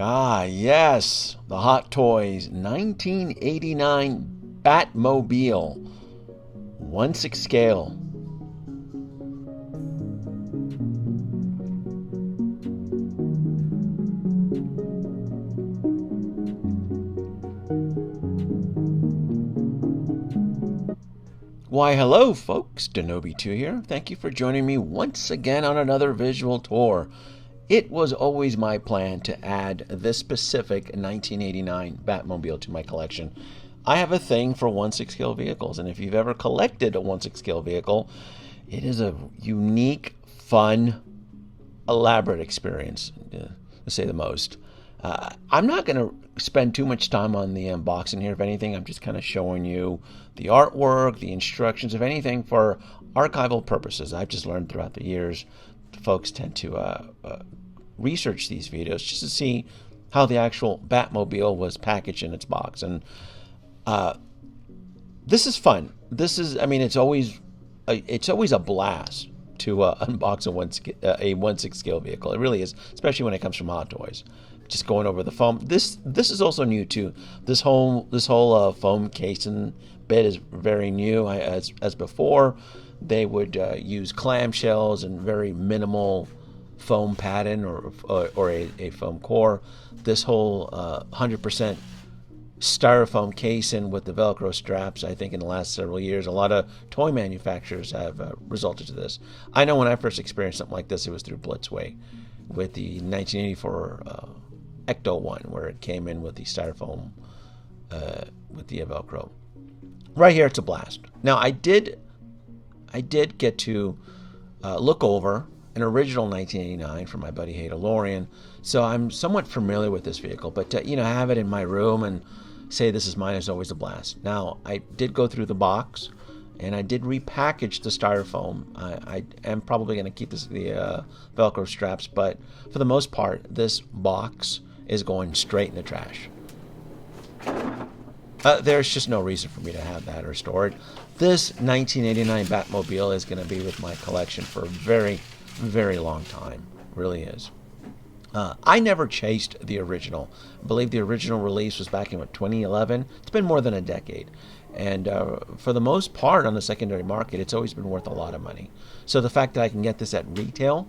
Ah, yes, the Hot Toys 1989 Batmobile, 1/6 scale. Why, hello, folks. Danoby2 here. Thank you for joining me once again on another visual tour. It was always my plan to add this specific 1989 Batmobile to my collection. I have a thing for 1/6 scale vehicles, and if you've ever collected a 1/6 scale vehicle, it is a unique, fun, elaborate experience, to say the most. I'm not going to spend too much time on the unboxing here. If anything, I'm just kind of showing you the artwork, the instructions, if anything, for archival purposes. I've just learned throughout the years, folks tend to research these videos just to see how the actual Batmobile was packaged in its box. And this is fun. This is, I mean, it's always a blast to unbox a 1/6 scale vehicle. It really is, especially when it comes from Hot Toys. Just going over the foam. This is also new too. This whole foam casing bit is very new. As before, they would use clamshells and very minimal foam padding or a foam core. This whole 100% styrofoam casing with the Velcro straps, I think in the last several years, a lot of toy manufacturers have resulted to this. I know when I first experienced something like this, it was through Blitzway with the 1984 Ecto one, where it came in with the styrofoam with the Velcro. Right here, it's a blast. Now, I did get to look over an original 1989 from my buddy Hay DeLorean, so I'm somewhat familiar with this vehicle. But have it in my room and say this is mine is always a blast. Now, I did go through the box, and I did repackage the styrofoam. I am probably going to keep the Velcro straps, but for the most part, this box is going straight in the trash. There's just no reason for me to have that or store it. This 1989 Batmobile is going to be with my collection for a very, very long time. It really is. I never chased the original. I believe the original release was back in 2011. It's been more than a decade. And for the most part on the secondary market, it's always been worth a lot of money. So the fact that I can get this at retail,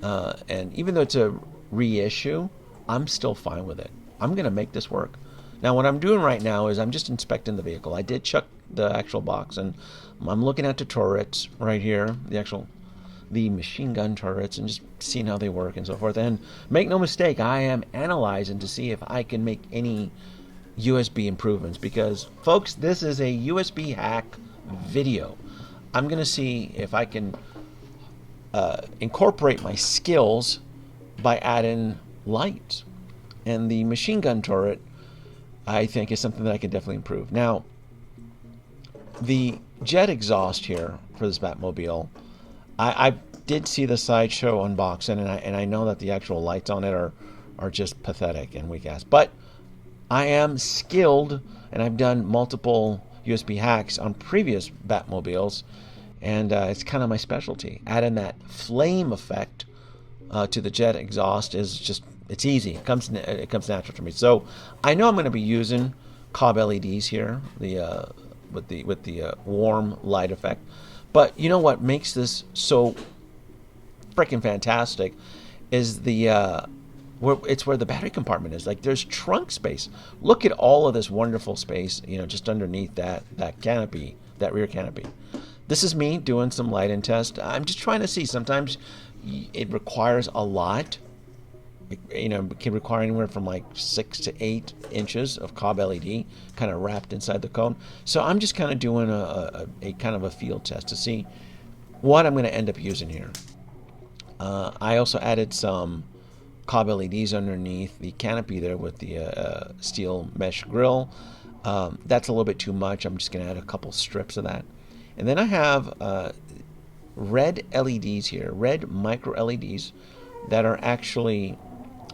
and even though it's a reissue, I'm still fine with it. I'm going to make this work. Now, what I'm doing right now is I'm just inspecting the vehicle. I did check the actual box, and I'm looking at the turrets right here, the machine gun turrets, and just seeing how they work and so forth. And make no mistake, I am analyzing to see if I can make any USB improvements, because, folks, this is a USB hack video. I'm going to see if I can incorporate my skills by adding light. And the machine gun turret, I think, is something that I can definitely improve. Now, the jet exhaust here for this Batmobile, I did see the sideshow unboxing, and I know that the actual lights on it are just pathetic and weak ass. But I am skilled, and I've done multiple USB hacks on previous Batmobiles, and it's kind of my specialty. Adding that flame effect to the jet exhaust is just, it's easy. It comes natural to me. So I know I'm going to be using cob LEDs here, with the warm light effect. But you know what makes this so freaking fantastic is it's where the battery compartment is. Like, there's trunk space. Look at all of this wonderful space, just underneath that canopy, that rear canopy. This is me doing some light and test. I'm just trying to see. Sometimes it requires a lot. It can require anywhere from like 6 to 8 inches of cob LED kind of wrapped inside the cone. So I'm just kind of doing a kind of a field test to see what I'm going to end up using here. I also added some cob LEDs underneath the canopy there with the steel mesh grill. That's a little bit too much. I'm just going to add a couple strips of that. And then I have red LEDs here, red micro LEDs that are actually,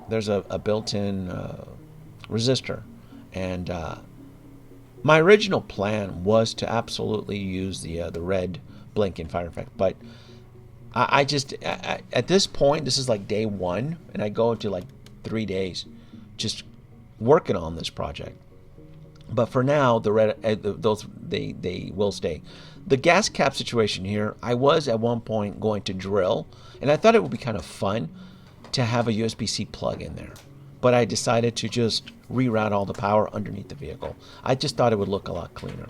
there's a built-in resistor. And my original plan was to absolutely use the red blinking fire effect, but I just, at this point, this is like day one, and I go into like 3 days. just working on this project. But for now, the red those they will stay. The gas cap situation here, I was at one point going to drill, and I thought it would be kind of fun to have a USB-C plug in there. But I decided to just reroute all the power underneath the vehicle. I just thought it would look a lot cleaner.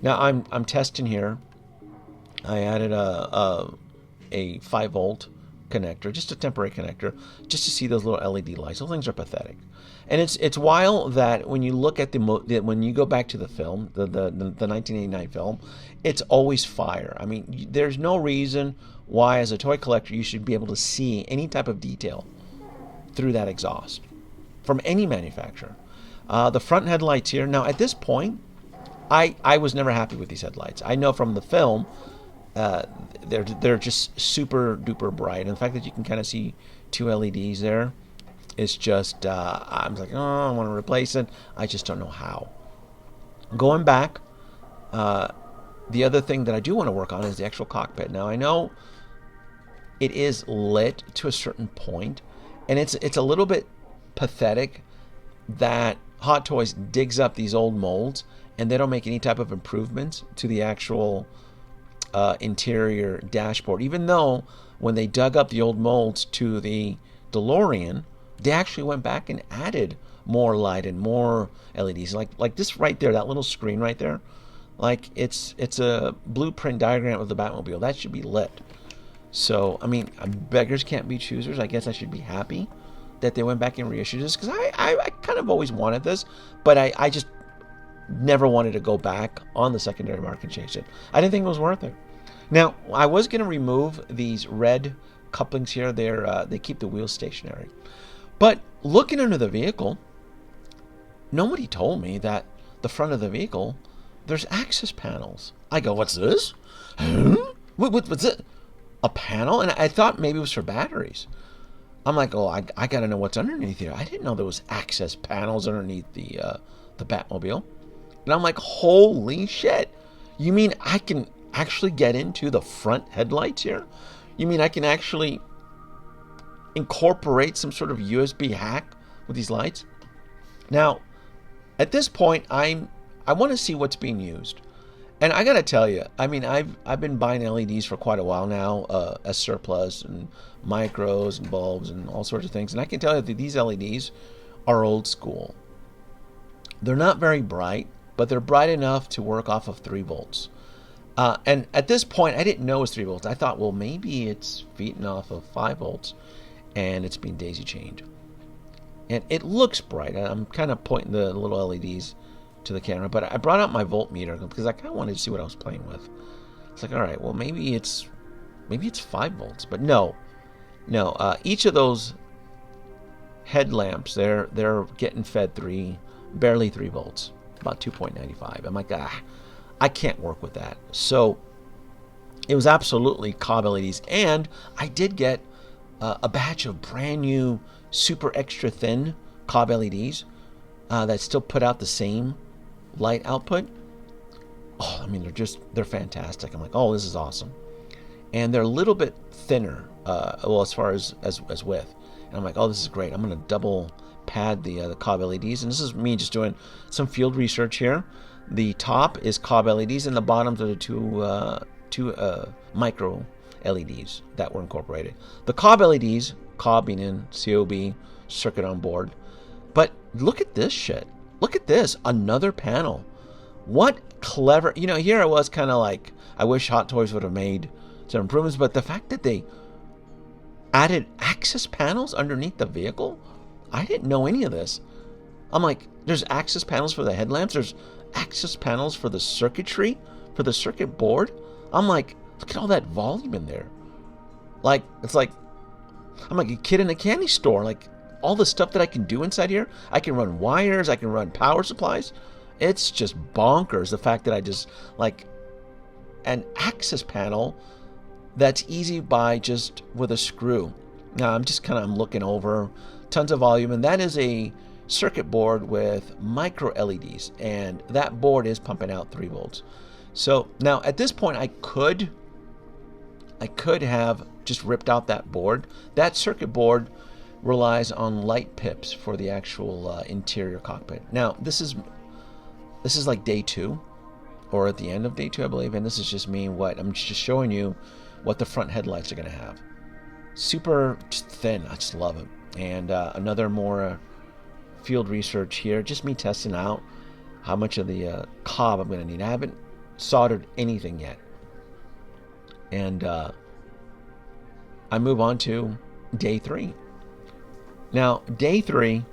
Now I'm testing here. I added a 5-volt connector, just a temporary connector, just to see those little LED lights. Those things are pathetic. And it's wild that when you look at when you go back to the film, the 1989 film, it's always fire. I mean, there's no reason why, as a toy collector, you should be able to see any type of detail through that exhaust from any manufacturer. The front headlights here. Now, at this point, I was never happy with these headlights. I know from the film, they're just super duper bright. And the fact that you can kind of see 2 LEDs there, it's just I'm like, oh, I want to replace it. I just don't know how. Going back, the other thing that I do want to work on is the actual cockpit. Now I know it is lit to a certain point, and it's a little bit pathetic that Hot Toys digs up these old molds and they don't make any type of improvements to the actual interior dashboard. Even though when they dug up the old molds to the DeLorean, they actually went back and added more light and more LEDs. Like this right there, that little screen right there, like it's a blueprint diagram of the Batmobile. That should be lit. So, I mean, beggars can't be choosers. I guess I should be happy that they went back and reissued this, because I kind of always wanted this, but I just never wanted to go back on the secondary market and change it. I didn't think it was worth it. Now, I was going to remove these red couplings here. They keep the wheels stationary. But looking under the vehicle, nobody told me that the front of the vehicle, there's access panels. I go, what's this? Huh? What's it? A panel? And I thought maybe it was for batteries. I'm like, oh, I got to know what's underneath here. I didn't know there was access panels underneath the Batmobile. And I'm like, holy shit. You mean I can actually get into the front headlights here? You mean I can actually incorporate some sort of USB hack with these lights? Now, at this point, I want to see what's being used. And I got to tell you, I mean, I've been buying LEDs for quite a while now, as surplus and micros and bulbs and all sorts of things. And I can tell you that these LEDs are old school. They're not very bright, but they're bright enough to work off of 3 volts. And at this point, I didn't know it was 3 volts. I thought, well, maybe it's feeding off of 5 volts and it's being daisy chained. And it looks bright. I'm kind of pointing the little LEDs to the camera, but I brought out my voltmeter because I kind of wanted to see what I was playing with. It's like, all right, well, maybe it's 5 volts, but no. Each of those headlamps, they're getting fed barely 3 volts, about 2.95. I'm like, I can't work with that. So it was absolutely cob LEDs, and I did get a batch of brand new super extra thin cob LEDs that still put out the same light output. Oh, I mean, they're fantastic. I'm like, oh, this is awesome. And they're a little bit thinner, as far as width. And I'm like, oh, this is great. I'm going to double pad the cob LEDs. And this is me just doing some field research here. The top is cob LEDs, and the bottoms are the two micro LEDs that were incorporated. The cob LEDs, cob meaning COB, circuit on board. But look at this shit. Look at this. Another panel. What clever. You know, here I was kind of like, I wish Hot Toys would have made some improvements, but the fact that they added access panels underneath the vehicle, I didn't know any of this. I'm like, there's access panels for the headlamps. There's access panels for the circuitry, for the circuit board. I'm like, look at all that volume in there. Like, it's like, I'm like a kid in a candy store. Like, all the stuff that I can do inside here. I can run wires. I can run power supplies. It's just bonkers, the fact that I just, like, an access panel that's easy by just with a screw. Now, I'm looking over tons of volume, and that is a circuit board with micro LEDs, and that board is pumping out 3 volts. So now at this point, I could have just ripped out that board. That circuit board relies on light pips for the actual interior cockpit. Now, this is like day 2, or at the end of day 2, I believe, and this is just me. I'm just showing you what the front headlights are going to have. Super thin, I just love it. And another more field research here, just me testing out how much of the cob I'm going to need. I haven't soldered anything yet. And I move on to day 3. Now, day 3,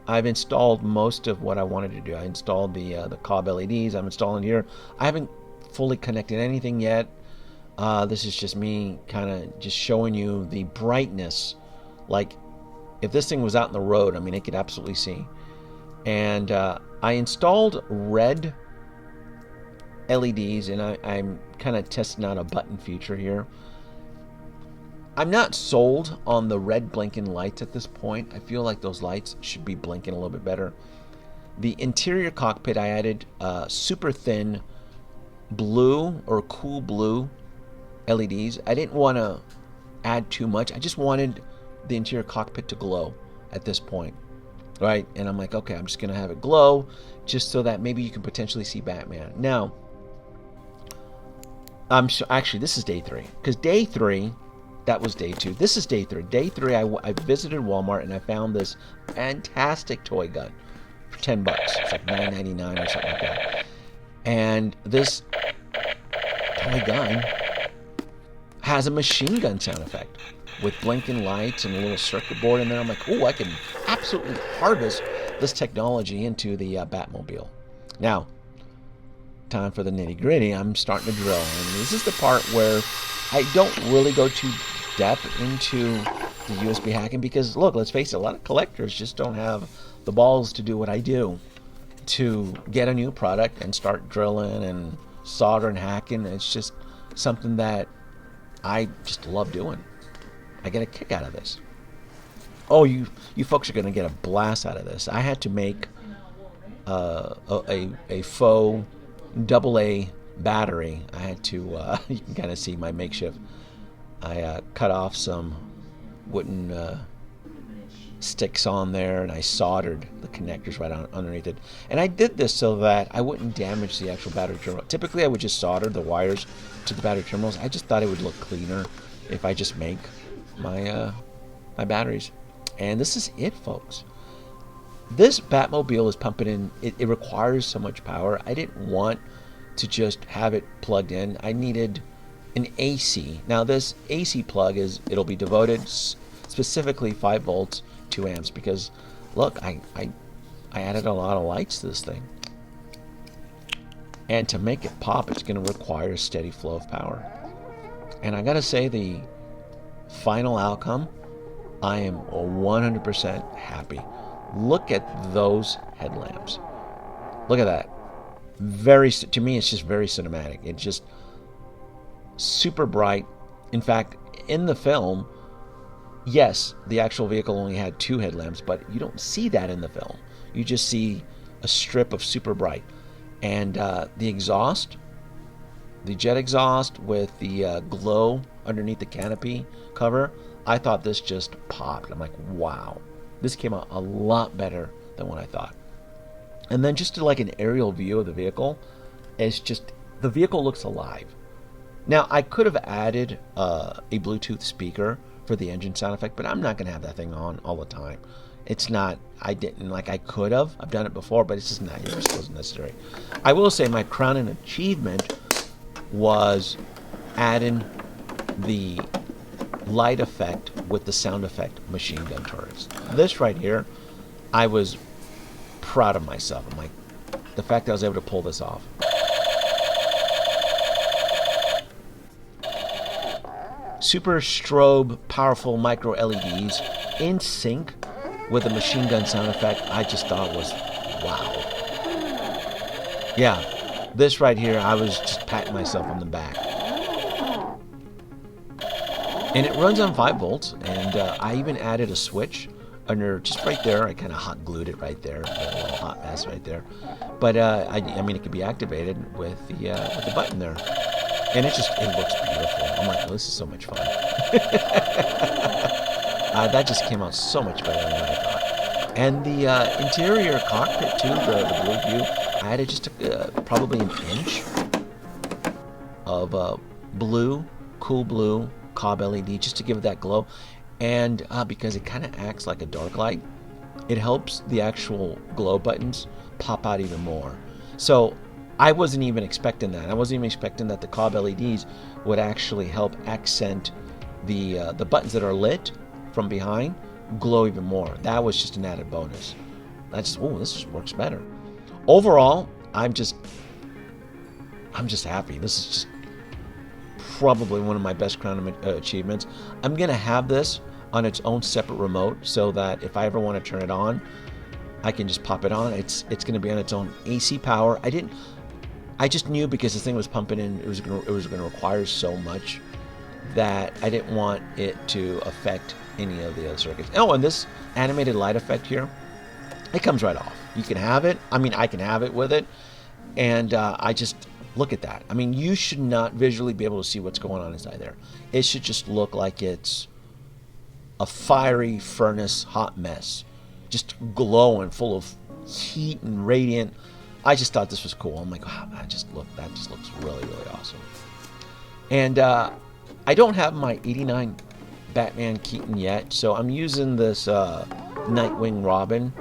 I've installed most of what I wanted to do. I installed the cob LEDs. I'm installing here. I haven't fully connected anything yet. This is just me kind of just showing you the brightness. Like, if this thing was out in the road, I mean, it could absolutely see. And I installed red LEDs, and I'm kind of testing out a button feature here. I'm not sold on the red blinking lights at this point. I feel like those lights should be blinking a little bit better. The interior cockpit, I added super thin blue or cool blue LEDs. I didn't want to add too much. I just wanted the interior cockpit to glow at this point, right? And I'm like, okay, I'm just gonna have it glow just so that maybe you can potentially see Batman. Now, actually, this is day 3, because day 3, that was day 2. This is day 3. Day 3, I visited Walmart and I found this fantastic toy gun for $10. It's like $9.99 or something like that. And this toy gun has a machine gun sound effect with blinking lights and a little circuit board in there. I'm like, oh, I can absolutely harvest this technology into the Batmobile. Now, time for the nitty-gritty. I'm starting to drill, and this is the part where I don't really go too depth into the USB hacking, because look, let's face it, a lot of collectors just don't have the balls to do what I do, to get a new product and start drilling and soldering and hacking. It's just something that I just love doing. I get a kick out of this. Oh, you folks are going to get a blast out of this. I had to make a faux AA battery. I had to, you can kind of see my makeshift. I cut off some wooden sticks on there, and I soldered the connectors right underneath it. And I did this so that I wouldn't damage the actual battery terminal. Typically, I would just solder the wires to the battery terminals. I just thought it would look cleaner if I just make my my batteries. And this is it, folks. This Batmobile is pumping in. It requires so much power. I didn't want to just have it plugged in. I needed an AC. Now this AC plug it'll be devoted specifically 5 volts, 2 amps, because look, I added a lot of lights to this thing. And to make it pop, it's going to require a steady flow of power. And I got to say, the final outcome, I am 100% happy. Look at those headlamps. Look at that. To me, it's just very cinematic. It's just super bright. In fact, in the film, yes, the actual vehicle only had 2 headlamps, but you don't see that in the film. You just see a strip of super bright. And the exhaust, the jet exhaust with the glow underneath the canopy cover, I thought this just popped. I'm like, wow, this came out a lot better than what I thought. And then just to like an aerial view of the vehicle, it's just, the vehicle looks alive. Now, I could have added a Bluetooth speaker for the engine sound effect, but I'm not going to have that thing on all the time. It's not, I didn't, like I could have. I've done it before, but it's just not, it just wasn't necessary. I will say my crowning achievement was adding the light effect with the sound effect machine gun turrets. This right here, I was proud of myself. I'm like, the fact that I was able to pull this off. Super strobe, powerful micro LEDs in sync with a machine gun sound effect, I just thought was wow. Yeah, this right here, I was just patting myself on the back. And it runs on 5 volts, and I even added a switch under, just right there. I kind of hot glued it right there, a little hot mess right there. But I mean, it could be activated with the button there. And it looks beautiful. I'm like, oh, this is so much fun. That just came out so much better than what I thought. And the interior cockpit too, the blue view, I added just probably an inch of blue, cool blue cob LED just to give it that glow. And because it kind of acts like a dark light, it helps the actual glow buttons pop out even more. So I wasn't even expecting that. I wasn't even expecting that the cob LEDs would actually help accent the buttons that are lit from behind glow even more. That was just an added bonus. This just works better. Overall, I'm just happy. This is just probably one of my best crown achievements. I'm gonna have this on its own separate remote so that if I ever want to turn it on, I can just pop it on. It's gonna be on its own AC power. I just knew because this thing was pumping in, it was gonna require so much that I didn't want it to affect any of the other circuits. Oh, and this animated light effect here, it comes right off. You can have it. I mean, I can have it with it, and I just look at that. I mean, you should not visually be able to see what's going on inside there. It should just look like it's a fiery furnace, hot mess, just glowing, full of heat and radiant. I just thought this was cool. I'm like, wow, that just looks really, really awesome. And I don't have my '89 Batman Keaton yet, so I'm using this Nightwing Robin,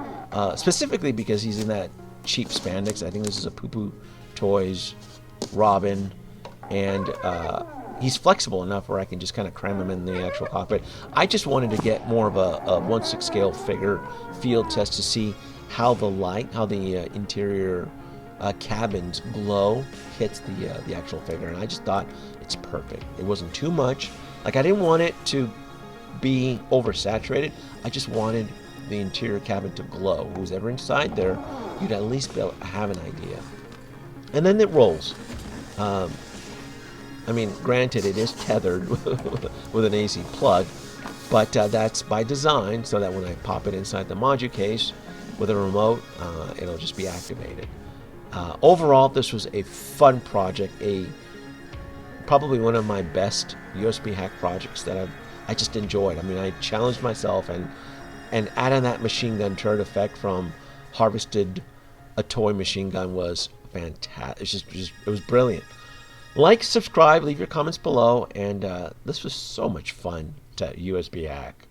specifically because he's in that cheap spandex. I think this is a Poo Poo Toys Robin, and he's flexible enough where I can just kind of cram him in the actual cockpit. I just wanted to get more of a 1/6 scale figure field test to see how the light, how the interior cabins glow hits the actual figure, and I just thought it's perfect. It wasn't too much. Like, I didn't want it to be oversaturated. I just wanted the interior cabin to glow. Who's ever inside there, you'd at least be able to have an idea. And then it rolls. I mean, granted, it is tethered with an AC plug, but that's by design so that when I pop it inside the module case with a remote, it'll just be activated. Overall, this was a fun project, probably one of my best USB hack projects that I just enjoyed. I mean, I challenged myself, and adding that machine gun turret effect from Harvested, a toy machine gun, was fantastic. It was brilliant. Like, subscribe, leave your comments below, and this was so much fun to USB hack.